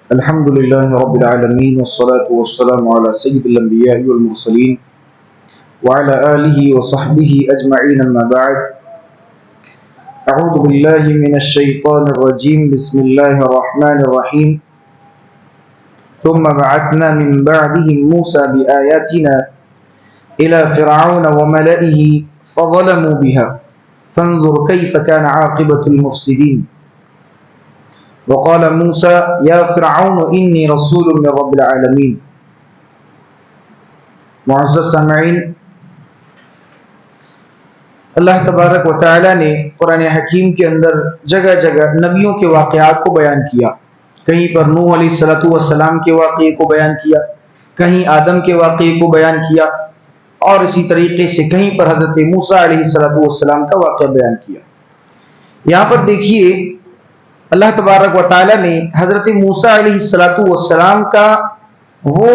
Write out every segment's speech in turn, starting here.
الحمد لله رب العالمين والصلاة والسلام على سيد الأنبياء والمرسلين وعلى آله وصحبه أجمعين أما بعد أعوذ بالله من الشيطان الرجيم بسم الله الرحمن الرحيم ثم بعثنا من بعدهم موسى بآياتنا إلى فرعون وملئه فظلموا بها فانظر كيف كان عاقبة المفسدين وقال موسى يا فرعون إني رسول من رب العالمين. معزز سامعین، اللہ تبارک و تعالی نے قرآن حکیم کے اندر جگہ جگہ نبیوں کے واقعات کو بیان کیا. کہیں پر نوح علیہ السلام کے واقعے کو بیان کیا، کہیں آدم کے واقعے کو بیان کیا، اور اسی طریقے سے کہیں پر حضرت موسیٰ علیہ السلام کا واقعہ بیان کیا. یہاں پر دیکھیے اللہ تبارک و تعالی نے حضرت موسیٰ علیہ السلام کا وہ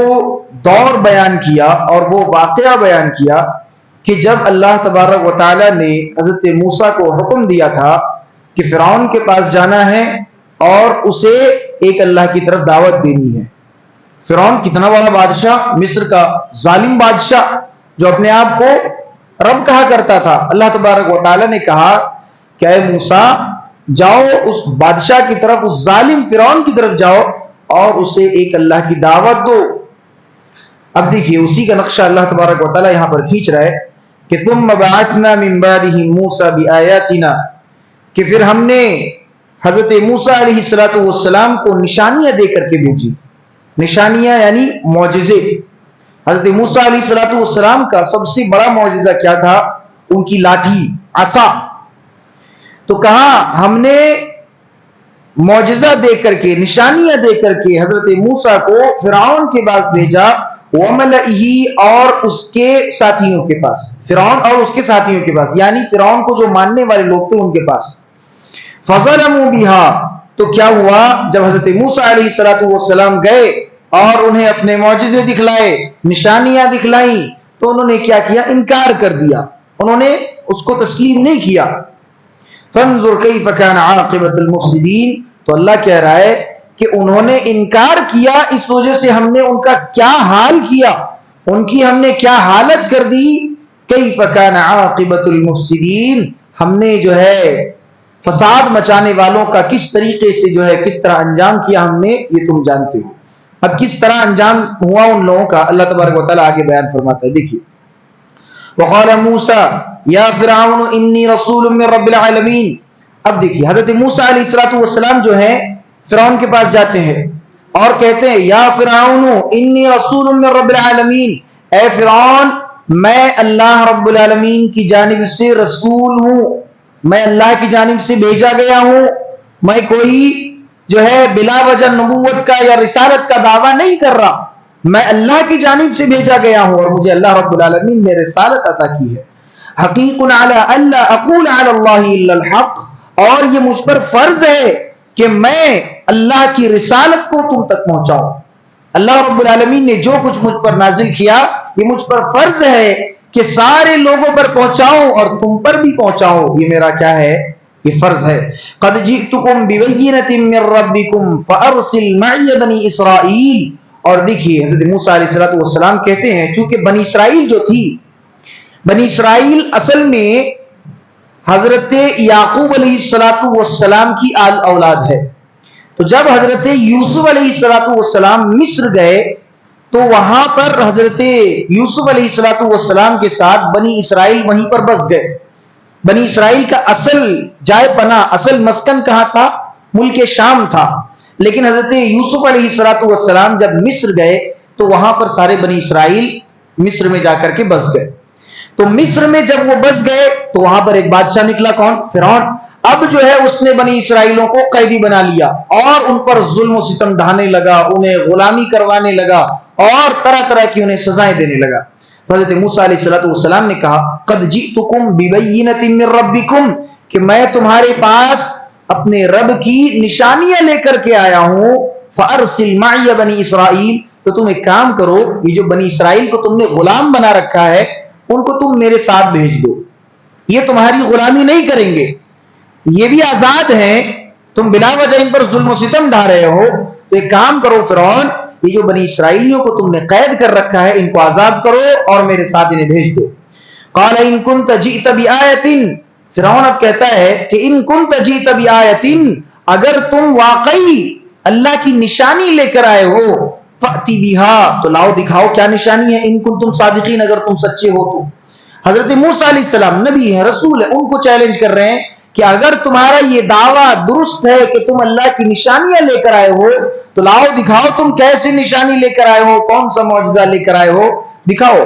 دور بیان کیا اور وہ واقعہ بیان کیا کہ جب اللہ تبارک و تعالی نے حضرت موسیٰ کو حکم دیا تھا کہ فرعون کے پاس جانا ہے اور اسے ایک اللہ کی طرف دعوت دینی ہے. فرعون کتنا بڑا بادشاہ، مصر کا ظالم بادشاہ جو اپنے آپ کو رب کہا کرتا تھا. اللہ تبارک و تعالی نے کہا کہ اے موسیٰ جاؤ اس بادشاہ کی طرف، اس ظالم فرعون کی طرف جاؤ اور اسے ایک اللہ کی دعوت دو. اب دیکھیے اسی کا نقشہ اللہ تبارک و تعالی یہاں پر کھینچ رہا ہے کہ ثم بعثنا من بعده موسى بآياتنا، کہ پھر ہم نے حضرت موسیٰ علیہ السلام کو نشانیاں دے کر کے بھیجی. نشانیاں یعنی معجزے. حضرت موسیٰ علیہ السلام کا سب سے بڑا معجزہ کیا تھا؟ ان کی لاٹھی، عصا. تو کہا ہم نے معجزہ دے کر کے، نشانیاں دے کر کے حضرت موسیٰ کو فرعون کے پاس بھیجا، وَمَلَئِهِ اور اس کے ساتھیوں کے پاس. فرعون اور اس کے ساتھیوں کے پاس یعنی فرعون کو جو ماننے والے لوگ تھے ان کے پاس. فَظَلَمُوا بِهَا، تو کیا ہوا جب حضرت موسیٰ علیہ السلام گئے اور انہیں اپنے معجزے دکھلائے، نشانیاں دکھلائیں، تو انہوں نے کیا کیا؟ انکار کر دیا. انہوں نے اس کو تسلیم نہیں کیا. فانظر کیف کان عاقبۃ المفسدین، تو اللہ کہہ رہا ہے کہ انہوں نے انکار کیا، اس وجہ سے ہم نے ان کا کیا حال کیا، ان کی ہم نے کیا حالت کر دی. کیف کان عاقبۃ المفسدین، ہم نے جو ہے فساد مچانے والوں کا کس طریقے سے جو ہے کس طرح انجام کیا ہم نے، یہ تم جانتے ہو. اب کس طرح انجام ہوا ان لوگوں کا اللہ تبارک و تعالیٰ آگے بیان فرماتا ہے. دیکھیے وقال موسیٰ یا فرعون انی رسول من رب العالمین. اب دیکھیے حضرت موسیٰ علیہ السلام جو ہیں فرعون کے پاس جاتے ہیں اور کہتے ہیں یا فرعون انی رسول من رب العالمین، اے فرعون میں اللہ رب العالمین کی جانب سے رسول ہوں، میں اللہ کی جانب سے بھیجا گیا ہوں. میں کوئی جو ہے بلا وجہ نبوت کا یا رسالت کا دعویٰ نہیں کر رہا، میں اللہ کی جانب سے بھیجا گیا ہوں اور مجھے اللہ رب العالمین نے رسالت عطا کی ہے. حقیق علی الا اقول علی اللہ الا الحق، اور یہ مجھ پر فرض ہے کہ میں اللہ کی رسالت کو تم تک پہنچاؤں. اللہ رب العالمین نے جو کچھ مجھ پر نازل کیا یہ مجھ پر فرض ہے کہ سارے لوگوں پر پہنچاؤں اور تم پر بھی پہنچاؤں. یہ میرا کیا ہے؟ یہ فرض ہے. قد جئتکم ببینۃ من ربکم فارسل معی بنی اسرائیل. اور دیکھیے حضرت موسیٰ علیہ السلام کہتے ہیں چونکہ بنی اسرائیل جو تھی، بنی اسرائیل اصل میں حضرت یعقوب علیہ السلام کی اولاد ہے. تو جب حضرت یوسف علیہ السلام مصر گئے تو وہاں پر حضرت یوسف علیہ السلام کے ساتھ بنی اسرائیل وہیں پر بس گئے. بنی اسرائیل کا اصل جائے پناہ، اصل مسکن کہاں تھا؟ ملک شام تھا. لیکن حضرت یوسف علیہ السلام جب مصر گئے تو وہاں پر سارے بنی اسرائیل مصر میں جا کر کے بس گئے. تو مصر میں جب وہ بس گئے تو وہاں پر ایک بادشاہ نکلا، کون؟ فرعون. اب جو ہے اس نے بنی اسرائیلوں کو قیدی بنا لیا اور ان پر ظلم و ستم ڈھانے لگا، انہیں غلامی کروانے لگا اور طرح طرح کی انہیں سزائیں دینے لگا. حضرت موسیٰ علیہ السلام نے کہا قد جئتکم ببینۃ من ربکم، کہ میں تمہارے پاس اپنے رب کی نشانیاں لے کر کے آیا ہوں. فارسل معی بنی اسرائیل، تو تم ایک کام کرو، یہ جو بنی اسرائیل کو تم نے غلام بنا رکھا ہے ان کو تم میرے ساتھ بھیج دو. یہ تمہاری غلامی نہیں کریں گے، یہ بھی آزاد ہیں تم بلا وجہ ان پر ظلم و ستم ڈھا رہے ہو، تو ایک کام کرو فرعون، یہ جو بنی اسرائیلیوں کو تم نے قید کر رکھا ہے ان کو آزاد کرو اور میرے ساتھ انہیں بھیج دو۔ قال ان كنت جئت بآیۃ، فرعون اب کہتا ہے کہ ان كنت جئت بآیۃ، اگر تم واقعی اللہ کی نشانی لے کر آئے ہو، فأتی بها، تو لاؤ دکھاؤ کیا نشانی ہے، ان کنتم صادقین، اگر تم سچے ہو تو۔ حضرت موسیٰ علیہ السلام نبی ہے، رسول ہے، ان کو چیلنج کر رہے ہیں کہ اگر تمہارا یہ دعویٰ درست ہے کہ تم اللہ کی نشانیاں لے کر آئے ہو تو لاؤ دکھاؤ تم کیسے نشانی لے کر آئے ہو، کون سا معجزہ لے کر آئے ہو، دکھاؤ۔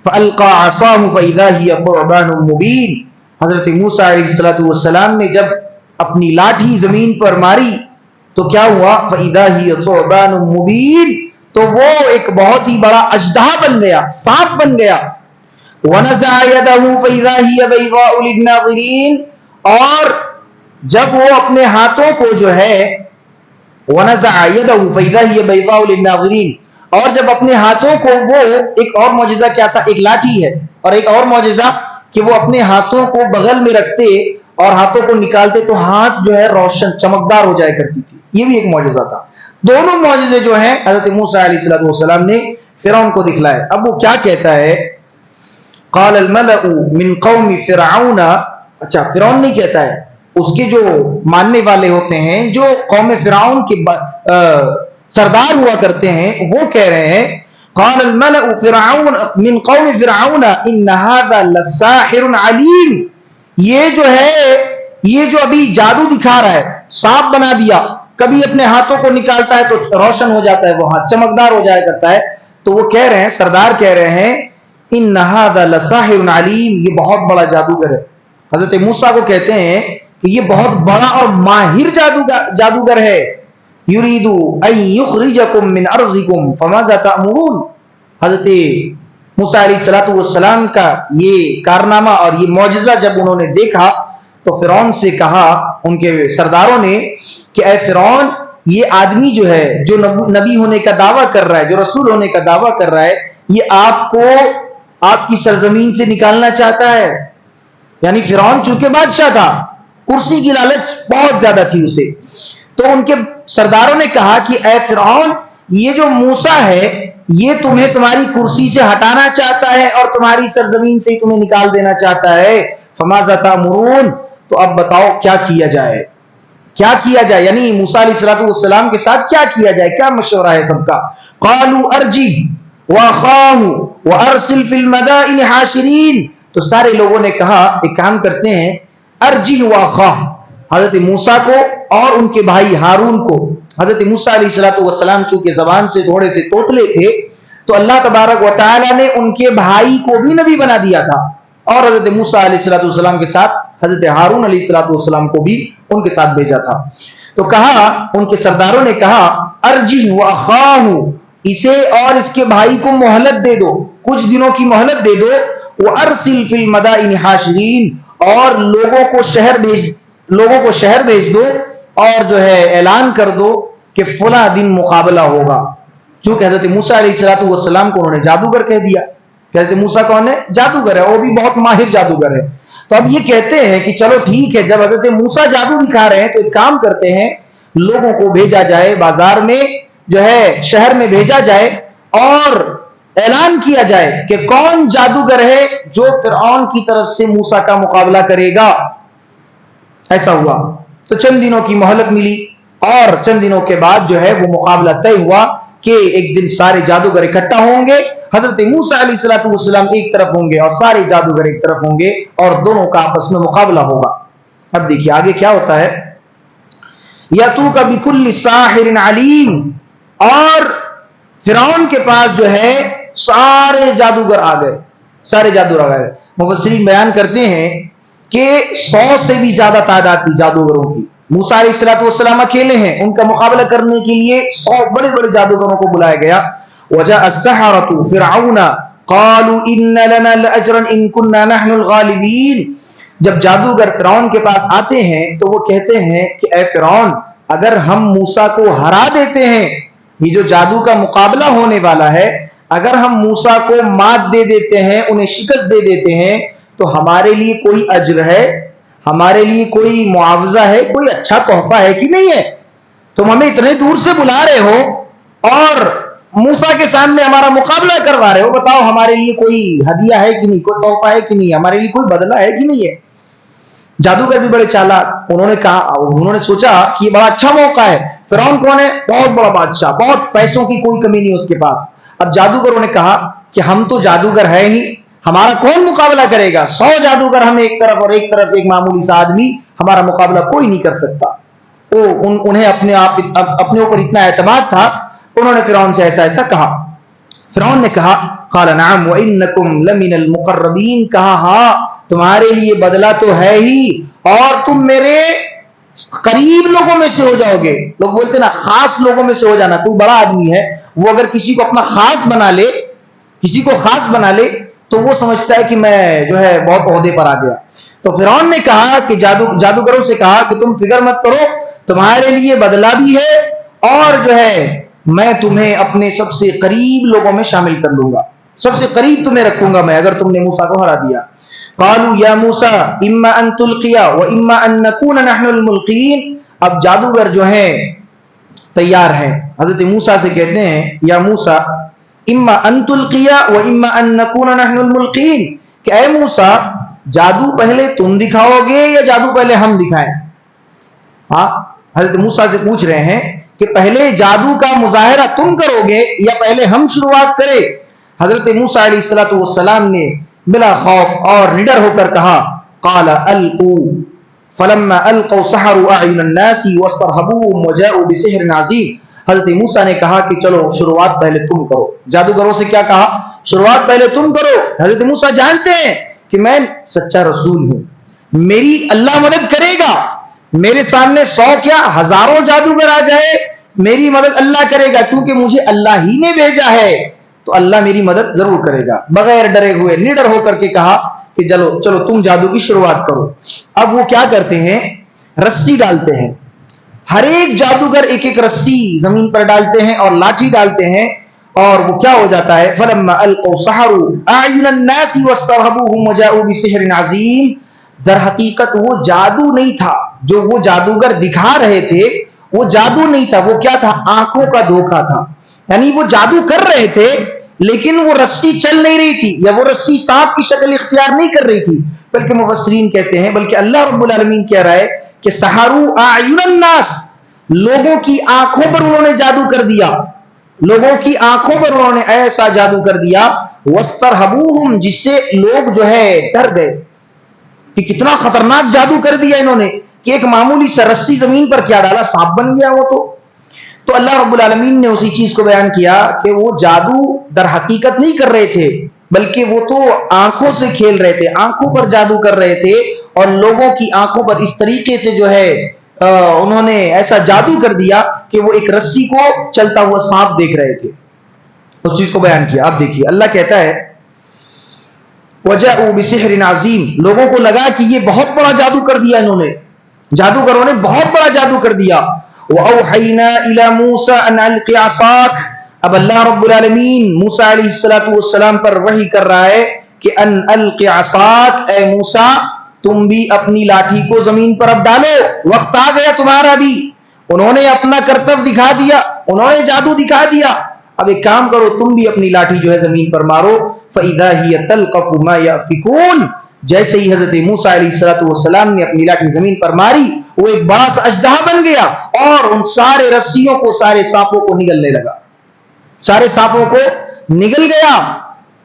فَأَلْقَى عَصَاهُ فَإِذَا هِيَ ثُعْبَانٌ مُبِينٌ، حضرت موسیٰ علیہ السلام نے جب اپنی لاٹھی زمین پر ماری تو کیا ہوا، فَإِذَا هِيَ ثُعْبَانٌ مُبِينٌ، تو وہ ایک بہت ہی بڑا اژدہا بن گیا، سانپ بن گیا۔ وَنَزَعَ يَدَهُ فَإِذَا هِيَ بَيْضَاءُ لِلنَّاظِرِينَ، اور جب وہ اپنے ہاتھوں کو جو ہے وَنَزَعَ يَدَهُ فَإِذَا هِيَ بَيْضَاءُ لِلنَّاظِرِينَ، اور جب اپنے ہاتھوں کو، وہ ایک اور معجزہ کیا تھا، ایک لاٹھی ہے، اور ایک اور معجزہ کہ وہ اپنے ہاتھوں کو بغل میں رکھتے اور ہاتھوں کو نکالتے تو ہاتھ جو ہے روشن چمکدار ہو جایا کرتی تھی، یہ بھی ایک معجزہ تھا۔ دونوں معجزے جو ہیں حضرت موسیٰ علیہ السلام نے فرعون کو دکھلائے۔ اب وہ کیا کہتا ہے، قال الملأ من قوم فرعون، اچھا فرعون نہیں کہتا ہے، اس کے جو ماننے والے ہوتے ہیں، جو قوم فرعون کے سردار ہوا کرتے ہیں، وہ کہہ رہے ہیں قال الملأ فرعون من قوم فرعون ان هذا لساحر علیم، یہ جو ہے، یہ جو ابھی جادو دکھا رہا ہے، سانپ بنا دیا، کبھی اپنے ہاتھوں کو نکالتا ہے تو روشن ہو جاتا ہے، وہ ہاتھ چمکدار ہو جایا کرتا ہے، تو وہ کہہ رہے ہیں، سردار کہہ رہے ہیں ان هذا لساحر علیم، یہ بہت بڑا جادوگر ہے۔ حضرت موسیٰ کو کہتے ہیں کہ یہ بہت بڑا اور ماہر جادوگر ہے۔ یرید ان یخرجکم من ارضکم فماذا تأمرون، حضرت موسیٰ علیہ السلام کا یہ کارنامہ اور یہ معجزہ جب انہوں نے دیکھا تو فرعون سے کہا، ان کے سرداروں نے، کہ اے فرعون، یہ آدمی جو ہے، جو نبی ہونے کا دعویٰ کر رہا ہے، جو رسول ہونے کا دعویٰ کر رہا ہے، یہ آپ کو آپ کی سرزمین سے نکالنا چاہتا ہے۔ یعنی فرعون چونکہ بادشاہ تھا، کرسی کی لالچ بہت زیادہ تھی اسے، تو ان کے سرداروں نے کہا کہ اے فرعون، یہ جو موسیٰ ہے یہ تمہیں تمہاری کرسی سے ہٹانا چاہتا ہے اور تمہاری سرزمین سے تمہیں نکال دینا چاہتا ہے۔ فماذا تأمرون، تو اب بتاؤ کیا کیا جائے، کیا کیا جائے، یعنی موسیٰ علیہ السلام کے ساتھ کیا کیا جائے، کیا مشورہ ہے سب کا۔ قالوا ارجہ واخاہ وارسل فی المدائن حاشرین، تو سارے لوگوں نے کہا ایک کام کرتے ہیں، ارجہ واخاہ، حضرت موسیٰ کو اور ان کے بھائی ہارون کو۔ حضرت موسیٰ علیہ السلام چونکہ زبان سے تھوڑے سے توتلے تھے تو اللہ تبارک و تعالی نے ان کے بھائی کو بھی نبی بنا دیا تھا، اور حضرت موسیٰ علیہ السلام کے ساتھ حضرت ہارون علیہ السلام کو بھی ان کے ساتھ بھیجا تھا۔ تو کہا، ان کے سرداروں نے کہا ارجہ واخاہ، اسے اور اس کے بھائی کو مہلت دے دو، کچھ دنوں کی مہلت دے دو، وارسل فی المدائن حاشرین، اور لوگوں کو شہر بھیج دو اور جو ہے اعلان کر دو کہ فلاں دن مقابلہ ہوگا۔ چونکہ حضرت موسیٰ علیہ السلام کو انہوں نے جادوگر کہہ دیا کہ حضرت موسیٰ کون ہے، جادوگر ہے، وہ بھی بہت ماہر جادوگر ہے۔ تو اب یہ کہتے ہیں کہ چلو ٹھیک ہے، جب حضرت موسیٰ جادو دکھا رہے ہیں تو ایک کام کرتے ہیں، لوگوں کو بھیجا جائے، بازار میں جو ہے شہر میں بھیجا جائے اور اعلان کیا جائے کہ کون جادوگر ہے جو فرعون کی طرف سے موسیٰ کا مقابلہ کرے گا۔ ایسا ہوا تو چند دنوں کی مہلت ملی، اور چند دنوں کے بعد جو ہے وہ مقابلہ طے ہوا کہ ایک دن سارے جادوگر اکٹھا ہوں گے، حضرت موسیٰ علیہ السلام ایک طرف ہوں گے اور سارے جادوگر ایک طرف ہوں گے، اور دونوں کا آپس میں مقابلہ ہوگا۔ اب دیکھیے آگے کیا ہوتا ہے، یَأْتُوکَ بِكُلِّ سَاحِرٍ عَلِیمٍ، اور فرعون کے پاس جو ہے سارے جادوگر آ گئے، سارے جادوگر آ گئے۔ مفسرین بیان کرتے ہیں کہ 100 سے بھی زیادہ تعداد تھی جادوگروں کی۔ موسیٰ علیہ السلام اکیلے ہیں، ان کا مقابلہ کرنے کے لیے 100 بڑے بڑے جادوگروں کو بلایا گیا۔ وَجَاءَ السَّحَرَةُ فِرْعَوْنَ قَالُوا إِنَّ لَنَا لَأَجْرًا إِن كُنَّا نَحْنُ الْغَالِبِينَ، جب جادوگر فرعون کے پاس آتے ہیں تو وہ کہتے ہیں کہ اے فرعون، اگر ہم موسیٰ کو ہرا دیتے ہیں، یہ جو جادو کا مقابلہ ہونے والا ہے، اگر ہم موسیٰ کو مات دے دیتے ہیں، انہیں شکست دے دیتے ہیں، تو ہمارے لیے کوئی اجر ہے؟ ہمارے لیے کوئی معاوضہ ہے, کوئی اچھا تحفہ ہے کہ نہیں ہے؟ تم ہمیں اتنے دور سے بلا رہے ہو اور موسیٰ کے سامنے ہمارا مقابلہ کروا رہے ہو, بتاؤ ہمارے لیے کوئی ہدیہ ہے کہ نہیں, کوئی تحفہ ہے کہ نہیں, ہمارے لیے کوئی بدلہ ہے کہ نہیں ہے؟ جادوگر بھی بڑے چالاک, انہوں نے سوچا کہ یہ بڑا اچھا موقع ہے. فرعون کون ہے؟ بہت بڑا بادشاہ, بہت پیسوں کی کوئی کمی نہیں اس کے پاس. اب جادوگروں نے کہا کہ ہم تو جادوگر ہے ہی, ہمارا کون مقابلہ کرے گا؟ 100 جادوگر ہم ایک طرف اور ایک طرف ایک معمولی سا آدمی, ہمارا مقابلہ کوئی نہیں کر سکتا. انہیں اپنے اوپر اتنا اعتماد تھا, انہوں نے فرعون سے ایسا کہا. فرعون نے کہا قال نعم وانکم لمن المقربین, کہا ہاں تمہارے لیے بدلہ تو ہے ہی, اور تم میرے قریب لوگوں میں سے ہو جاؤ گے. لوگ بولتے نا خاص لوگوں میں سے ہو جانا. کوئی بڑا آدمی ہے, وہ اگر کسی کو اپنا خاص بنا لے, کسی کو خاص بنا لے, تو وہ سمجھتا ہے کہ میں جو ہے بہت عہدے پر آ گیا. تو فرعون نے کہا کہ جادوگروں سے کہا کہ تم فکر مت کرو, تمہارے لیے بدلہ بھی ہے, اور جو ہے میں تمہیں اپنے سب سے قریب لوگوں میں شامل کر لوں گا, سب سے قریب تمہیں رکھوں گا میں اگر تم نے موسیٰ کو ہرا دیا. قالوا یا موسیٰ اما ان تلقی و اما ان نکون نحن الملقین. اب جادوگر جو ہیں تیار ہیں, حضرت موسیٰ سے کہتے ہیں یا موسیٰ اما ان تلقی و اما ان نکون نحن الملقین, کہ اے موسیٰ جادو پہلے تم دکھاؤ گے یا جادو پہلے ہم دکھائیں؟ ہاں, حضرت موسیٰ سے پوچھ رہے ہیں کہ پہلے جادو کا مظاہرہ تم کرو گے یا پہلے ہم شروعات کریں؟ حضرت موسیٰ علیہ السلام نے بلا خوف اور نڈر ہو کر کہا قال القوا فلما القوا سحروا اعین الناس واسترهبوهم وجاءوا بسحر عظیم. حضرت موسیٰ نے کہا کہ چلو شروعات پہلے تم کرو. جادوگروں سے کیا کہا؟ شروعات پہلے تم کرو. حضرت موسیٰ جانتے ہیں کہ میں سچا رسول ہوں, میری اللہ مدد کرے گا. میرے سامنے 100 کیا ہزاروں جادوگر آ جائے, میری مدد اللہ کرے گا, کیونکہ مجھے اللہ ہی نے بھیجا ہے, تو اللہ میری مدد ضرور کرے گا. بغیر ڈرے ہوئے نڈر ہو کر کے کہا کہ چلو تم جادو کی شروعات کرو. اب وہ کیا کرتے ہیں, رسی ڈالتے ہیں. ہر ایک جادوگر ایک ایک رسی زمین پر ڈالتے ہیں اور لاٹھی ڈالتے ہیں, اور وہ کیا ہو جاتا ہے فلما القوا سحروا اعین الناس واسترهبوهم وجاءوا بسحر عظیم. در حقیقت وہ جادو نہیں تھا جو وہ جادوگر دکھا رہے تھے, وہ جادو نہیں تھا, وہ کیا تھا؟ آنکھوں کا دھوکا تھا. یعنی وہ جادو کر رہے تھے لیکن وہ رسی چل نہیں رہی تھی, یا وہ رسی سانپ کی شکل اختیار نہیں کر رہی تھی, بلکہ مفسرین کہتے ہیں بلکہ اللہ رب العالمین کہہ رہا ہے کہ سحروا اعین الناس, لوگوں کی آنکھوں پر انہوں نے جادو کر دیا, لوگوں کی آنکھوں پر انہوں نے ایسا جادو کر دیا واسترهبوهم, جس سے لوگ جو ہے ڈر گئے کہ کتنا خطرناک جادو کر دیا انہوں نے, کہ ایک معمولی سا رسی زمین پر کیا ڈالا, سانپ بن گیا وہ. تو اللہ رب العالمین نے اسی چیز کو بیان کیا کہ وہ جادو در حقیقت نہیں کر رہے تھے, بلکہ وہ تو آنکھوں سے کھیل رہے تھے, آنکھوں پر جادو کر رہے تھے, اور لوگوں کی آنکھوں پر اس طریقے سے جو ہے انہوں نے ایسا جادو کر دیا کہ وہ ایک رسی کو چلتا ہوا سانپ دیکھ رہے تھے. اس چیز کو بیان کیا. اب دیکھیے اللہ کہتا ہے وجاءوا بسحر عظیم, لوگوں کو لگا کہ یہ بہت بڑا جادو کر دیا انہوں نے, جادوگروں نے بہت بڑا جادو کر دیا. وَأَوْحَيْنَا إِلَى مُوسَىٰ أَنْ أَلْقِ عَصَاكَ, اب اللہ رب العالمین موسیٰ علیہ السلام پر وحی کر رہا ہے کہ ان الق عصاک, اے موسیٰ تم بھی اپنی لاٹھی کو زمین پر اب ڈالو, وقت آ گیا تمہارا بھی. انہوں نے اپنا کرتب دکھا دیا, انہوں نے جادو دکھا دیا, اب ایک کام کرو تم بھی اپنی لاٹھی جو ہے زمین پر مارو. فَإِذَا هِيَ تَلْقَفُ مَا يَأْفِكُونَ, جیسے ہی حضرت موسیٰ علیہ السلام نے اپنی لاٹھی زمین پر ماری, وہ ایک بڑا سا اژدہا بن گیا اور ان سارے رسیوں کو, سارے سانپوں کو نگلنے لگا, سارے سانپوں کو نگل گیا.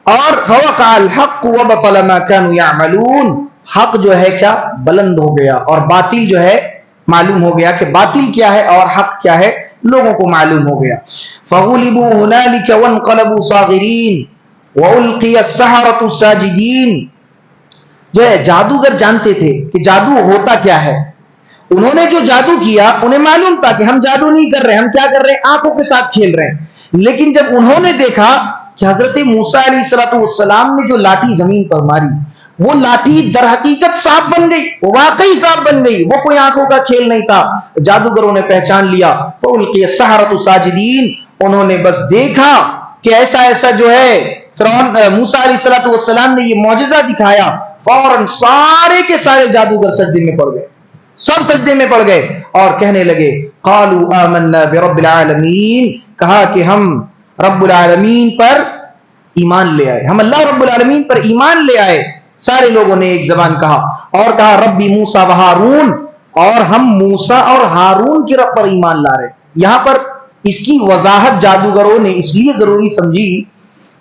اور فوقع الحق وبطل ما كانوا يعملون, حق جو ہے کیا بلند ہو گیا, اور باطل جو ہے معلوم ہو گیا کہ باطل کیا ہے اور حق کیا ہے, لوگوں کو معلوم ہو گیا. فغلبوا هنالك وانقلبوا صاغرين والقي السحرة ساجدين. جو ہے جادوگر جانتے تھے کہ جادو ہوتا کیا ہے, انہوں نے جو جادو کیا انہیں معلوم تھا کہ ہم جادو نہیں کر رہے, ہم کیا کر رہے ہیں, آنکھوں کے ساتھ کھیل رہے ہیں. لیکن جب انہوں نے دیکھا کہ حضرت موسیٰ علیہ السلام نے جو لاٹھی زمین پر ماری, وہ لاٹھی در حقیقت سانپ بن گئی, وہ واقعی سانپ بن گئی, وہ کوئی آنکھوں کا کھیل نہیں تھا. جادوگروں نے پہچان لیا. فَأُلْقِيَ السَّحَرَةُ سَاجِدِينَ, انہوں نے بس دیکھا کہ ایسا جو ہے فرعون موسیٰ علیہ السلام نے یہ معجزہ دکھایا. فوراً سارے کے سارے جادوگر سجدے میں پڑ گئے، سب سجدے میں پڑ گئے اور کہنے لگے قالوا آمنا برب العالمین، کہا کہ ہم رب العالمین پر ایمان لے آئے، ہم اللہ رب العالمین پر ایمان لے آئے۔ سارے لوگوں نے ایک زبان کہا اور کہا ربی موسیٰ و ہارون، اور ہم موسیٰ اور ہارون کی رب پر ایمان لا رہے۔ یہاں پر اس کی وضاحت جادوگروں نے اس لیے ضروری سمجھی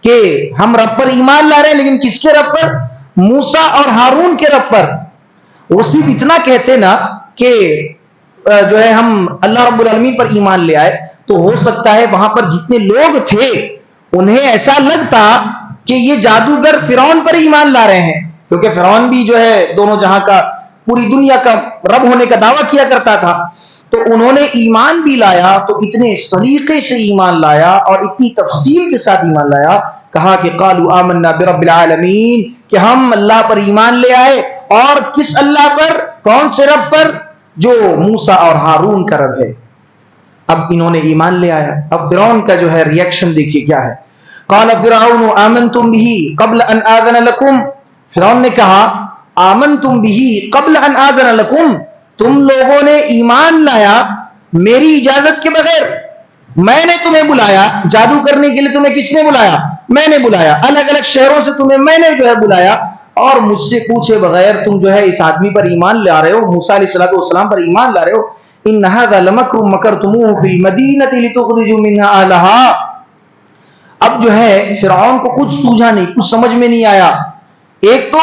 کہ ہم رب پر ایمان لا رہے ہیں، لیکن کس کے رب پر؟ موسیٰ اور ہارون کے رب پر۔ وہ صرف اتنا کہتے نا کہ جو ہے ہم اللہ رب العالمین پر ایمان لے آئے، تو ہو سکتا ہے وہاں پر جتنے لوگ تھے انہیں ایسا لگتا کہ یہ جادوگر فرعون پر ایمان لا رہے ہیں، کیونکہ فرعون بھی جو ہے دونوں جہاں کا، پوری دنیا کا رب ہونے کا دعویٰ کیا کرتا تھا، تو انہوں نے ایمان بھی لایا، تو اتنے سلیقے سے ایمان لایا اور اتنی تفصیل کے ساتھ ایمان لایا، کہا کہ قالوا آمنا برب العالمین، کہ ہم اللہ پر ایمان لے آئے، اور کس اللہ پر؟ کون سے رب پر؟ جو موسیٰ اور ہارون کا رب ہے۔ اب انہوں نے ایمان لے آیا۔ اب فرعون کا جو ہے ریئیکشن دیکھیے کیا ہے۔ قال فرعون آمنتم به قبل ان آذن لكم، فرعون نے کہا آمنتم به قبل ان آذن لكم، تم لوگوں نے ایمان لایا میری اجازت کے بغیر، میں نے تمہیں بلایا جادو کرنے کے لیے، تمہیں کس نے بلایا؟ میں نے بلایا، الگ الگ شہروں سے تمہیں میں نے جو ہے بلایا، اور مجھ سے پوچھے بغیر تم جو ہے اس آدمی پر ایمان لا رہے ہو، موسیٰ علیہ السلام پر ایمان لا رہے ہو۔ ان هذا لمکر مکرتموہ فی المدینۃ لتخرجوا منها اہلها۔ اب جو ہے فرعون کو کچھ سوجھا نہیں، کچھ سمجھ میں نہیں آیا۔ ایک تو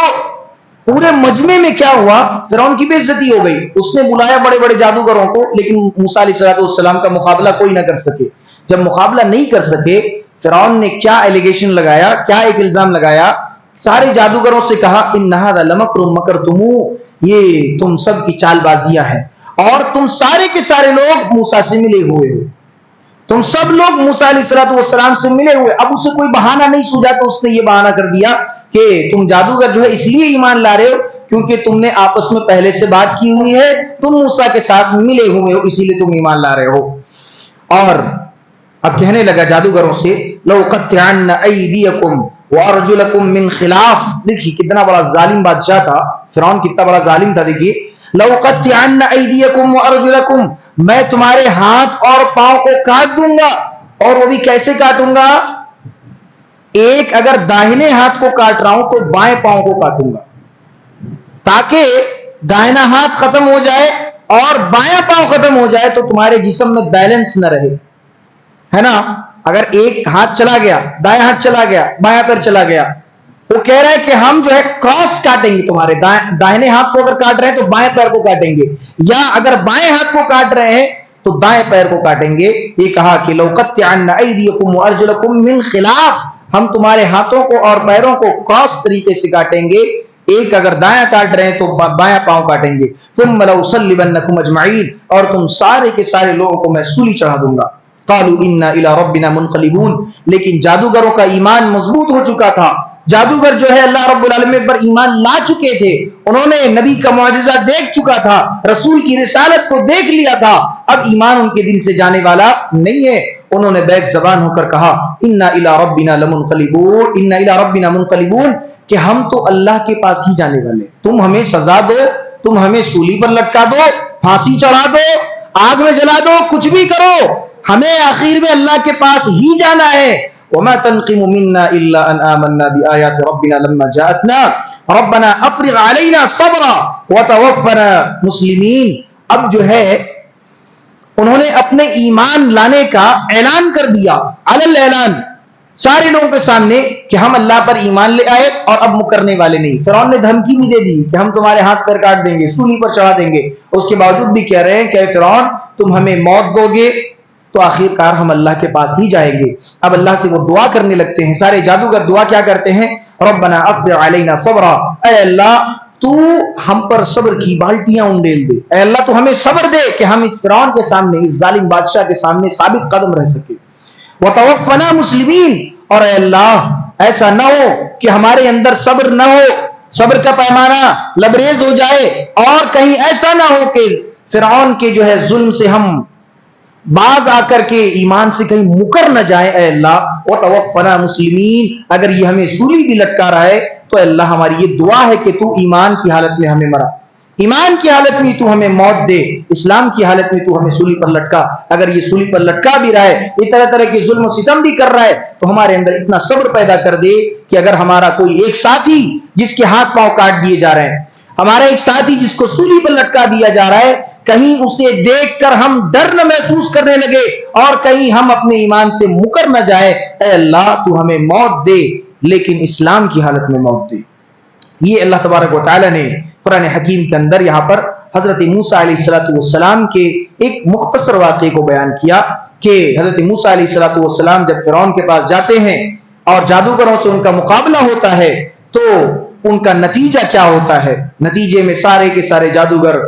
پورے مجمع میں کیا ہوا، فرعون کی بے عزتی ہو گئی، اس نے بلایا بڑے بڑے جادوگروں کو، لیکن موسیٰ علیہ السلام کا مقابلہ کوئی نہ کر سکے۔ جب مقابلہ نہیں کر سکے، فرعون نے کیا ایلیگیشن لگایا، کیا ایک الزام لگایا، سارے جادوگروں سے کہا ان هذا لمکر مکرتموہ، یہ تم سب کی چال بازیاں ہیں، اور تم سارے کے سارے لوگ موسیٰ سے ملے ہوئے ہو، تم سب لوگ موسیٰ علیہ السلام سے ملے ہوئے۔ اب اسے کوئی بہانہ نہیں سوجا، تو اس نے یہ بہانہ کر دیا کہ تم جادوگر جو ہے اس لیے ایمان لا رہے ہو کیونکہ تم نے آپس میں پہلے سے بات کی ہوئی ہے، تم موسیٰ کے ساتھ ملے ہوئے ہو، اسی لیے تم ایمان لا رہے ہو۔ اور اب کہنے لگا جادوگروں سے لَأُقَطِّعَنَّ أَيْدِيَكُمْ وَأَرْجُلَكُمْ مِنْ خِلَافٍ۔ دیکھیے کتنا بڑا ظالم بادشاہ تھا فرعون، کتنا بڑا ظالم تھا۔ دیکھیے لَأُقَطِّعَنَّ أَيْدِيَكُمْ وَأَرْجُلَكُمْ، میں تمہارے ہاتھ اور پاؤں کو کاٹ دوں گا، اور وہ بھی کیسے کاٹوں گا؟ ایک اگر داہنے ہاتھ کو کاٹ رہا ہوں تو بائیں پاؤں کو کاٹوں گا، تاکہ داہنا ہاتھ ختم ہو جائے اور بایاں پاؤں ختم ہو جائے، تو تمہارے جسم میں بیلنس نہ رہے، ہے نا؟ اگر ایک ہاتھ چلا گیا، دایاں ہاتھ چلا گیا، بایاں پیر چلا گیا، وہ کہہ رہا ہے کہ ہم جو ہے کراس کاٹیں گے، تمہارے داہنے ہاتھ کو اگر کاٹ رہے ہیں تو بائیں پیر کو کاٹیں گے، یا اگر بائیں ہاتھ کو کاٹ رہے ہیں تو دائیں پیر کو کاٹیں گے۔ یہ کہا کہ لَأُقَطِّعَنَّ أَيْدِيَكُمْ وَأَرْجُلَكُمْ مِنْ خِلَافٍ، ہم تمہارے ہاتھوں کو اور پیروں کو کراس طریقے سے کاٹیں گے، ایک اگر دایاں کاٹ رہے ہیں تو بایاں پاؤں کاٹیں گے۔ ثُمَّ لَأُصَلِّبَنَّكُمْ أَجْمَعِينَ، اور تم سارے کے سارے لوگوں کو میں سولی چڑھا دوں گا۔ قَالُوا إِنَّا إِلَىٰ رَبِّنَا مُنْقَلِبُونَ، لیکن جادوگروں کا ایمان مضبوط ہو چکا تھا، جادوگر جو ہے اللہ رب العالمین پر ایمان لا چکے تھے، انہوں نے نبی کا معجزہ دیکھ چکا تھا، رسول کی رسالت کو دیکھ لیا تھا، اب ایمان ان کے دل سے جانے والا نہیں ہے۔ انہوں نے بیک زبان ہو کر کہا اِنَّا إِلَىٰ رَبِّنَا لَمُنْقَلِبُونَ، اِنَّا إِلَىٰ رَبِّنَا مُنْقَلِبُونَ، کہ ہم تو اللہ کے پاس ہی جانے والے، تم ہمیں سزا دو، تم ہمیں سولی پر لٹکا دو، پھانسی چڑھا دو، آگ میں جلا دو، کچھ بھی کرو، ہمیں آخر میں اللہ کے پاس ہی جانا ہے۔ وَمَا تَنْقِمُ مِنَّا إِلَّا أَنْ آمَنَّا بِآيَاتِ رَبِّنَا لَمَّا جَاءَتْنَا رَبَّنَا أَفْرِغْ عَلَيْنَا صَبْرًا وَتَوَفَّنَا مُسْلِمِينَ۔ اب جو ہے انہوں نے اپنے ایمان لانے کا اعلان کر دیا، علل اعلان، سارے لوگوں کے سامنے، کہ ہم اللہ پر ایمان لے آئے اور اب مکرنے والے نہیں۔ فرعون نے دھمکی بھی دے دی کہ ہم تمہارے ہاتھ پیر کاٹ دیں گے، سولی پر چڑھا دیں گے، اس کے باوجود بھی کہہ رہے ہیں کہ اے فرعون تم ہمیں موت دو گے تو آخر کار ہم اللہ کے پاس ہی جائیں گے۔ اب اللہ سے وہ دعا کرنے لگتے ہیں، سارے جادوگر دعا کیا کرتے ہیں؟ ربنا افرغ علینا صبرا، اے اللہ تو ہم پر صبر کی بالٹیاں انڈیل دے، اے اللہ تو ہمیں صبر دے کہ ہم اس فرعون کے سامنے، اس ظالم بادشاہ کے سامنے ثابت قدم رہ سکے۔ وتوفنا مسلمین، اور اے اللہ ایسا نہ ہو کہ ہمارے اندر صبر نہ ہو، صبر کا پیمانہ لبریز ہو جائے، اور کہیں ایسا نہ ہو کہ فرعون کے جو ہے ظلم سے ہم باز آ کر کے ایمان سے کہیں مکر نہ جائیں۔ اے اللہ وتوفنا مسلمین، اگر یہ ہمیں سولی بھی لٹکا رہا ہے تو اللہ ہماری یہ دعا ہے کہ تو ایمان کی حالت میں ہمیں مرا، ایمان کی حالت میں تو ہمیں موت دے، اسلام کی حالت میں تو ہمیں سولی پر لٹکا۔ اگر یہ سولی پر لٹکا بھی رہا ہے، یہ طرح طرح کے ظلم و ستم بھی کر رہا ہے، تو ہمارے اندر اتنا صبر پیدا کر دے کہ اگر ہمارا کوئی ایک ساتھی جس کے ہاتھ پاؤں کاٹ دیے جا رہے ہیں، ہمارا ایک ساتھی جس کو سولی پر لٹکا دیا جا رہا ہے، کہیں اسے دیکھ کر ہم ڈر نہ محسوس کرنے لگے اور کہیں ہم اپنے ایمان سے مکر نہ جائے، اے اللہ تو ہمیں موت دے لیکن اسلام کی حالت میں موت دے۔ یہ اللہ تبارک و تعالی نے قرآن حکیم کے اندر یہاں پر حضرت موسیٰ علیہ السلام کے ایک مختصر واقعے کو بیان کیا کہ حضرت موسیٰ علیہ السلام جب فرعون کے پاس جاتے ہیں اور جادوگروں سے ان کا مقابلہ ہوتا ہے تو ان کا نتیجہ کیا ہوتا ہے؟ نتیجے میں سارے کے سارے جادوگر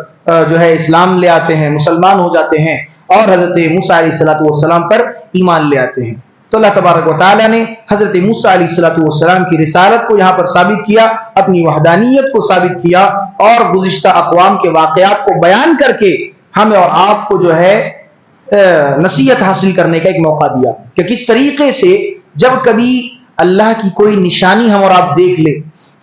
جو ہے اسلام لے آتے ہیں، مسلمان ہو جاتے ہیں اور حضرت موسیٰ علیہ السلام پر ایمان لے آتے ہیں۔ تو اللہ تبارک و تعالیٰ نے حضرت موسیٰ علیہ السلام کی رسالت کو یہاں پر ثابت کیا، اپنی وحدانیت کو ثابت کیا اور گزشتہ اقوام کے واقعات کو بیان کر کے ہمیں اور آپ کو جو ہے نصیحت حاصل کرنے کا ایک موقع دیا کہ کس طریقے سے جب کبھی اللہ کی کوئی نشانی ہم اور آپ دیکھ لیں،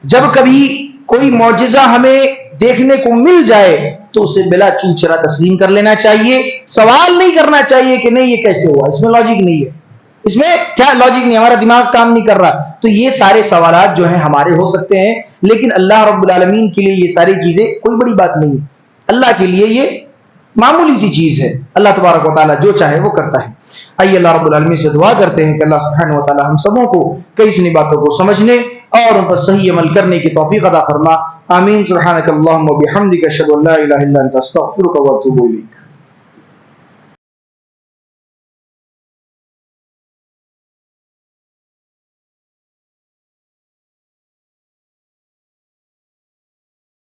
جب کبھی کوئی معجزہ ہمیں دیکھنے کو مل جائے تو اسے بلا چوچرا تسلیم کر لینا چاہیے، سوال نہیں کرنا چاہیے کہ نہیں یہ کیسے ہوا، اس میں لاجک نہیں ہے، اس میں کیا لاجک نہیں، ہمارا دماغ کام نہیں کر رہا۔ تو یہ سارے سوالات جو ہیں ہمارے ہو سکتے ہیں، لیکن اللہ رب العالمین کے لیے یہ ساری چیزیں کوئی بڑی بات نہیں ہے، اللہ کے لیے یہ معمولی سی چیز ہے۔ اللہ تبارک و تعالیٰ جو چاہے وہ کرتا ہے۔ آئیے اللہ رب العالمین سے دعا کرتے ہیں کہ اللہ سبحانہ و تعالیٰ ہم سبوں کو کئی سنی باتوں کو سمجھنے اور ان پر صحیح عمل کرنے کی توفیق عطا فرما۔ آمین۔ سبحانک اللہم و بحمدک اشہد ان لا الہ الا انت استغفرک و اتوب الیک۔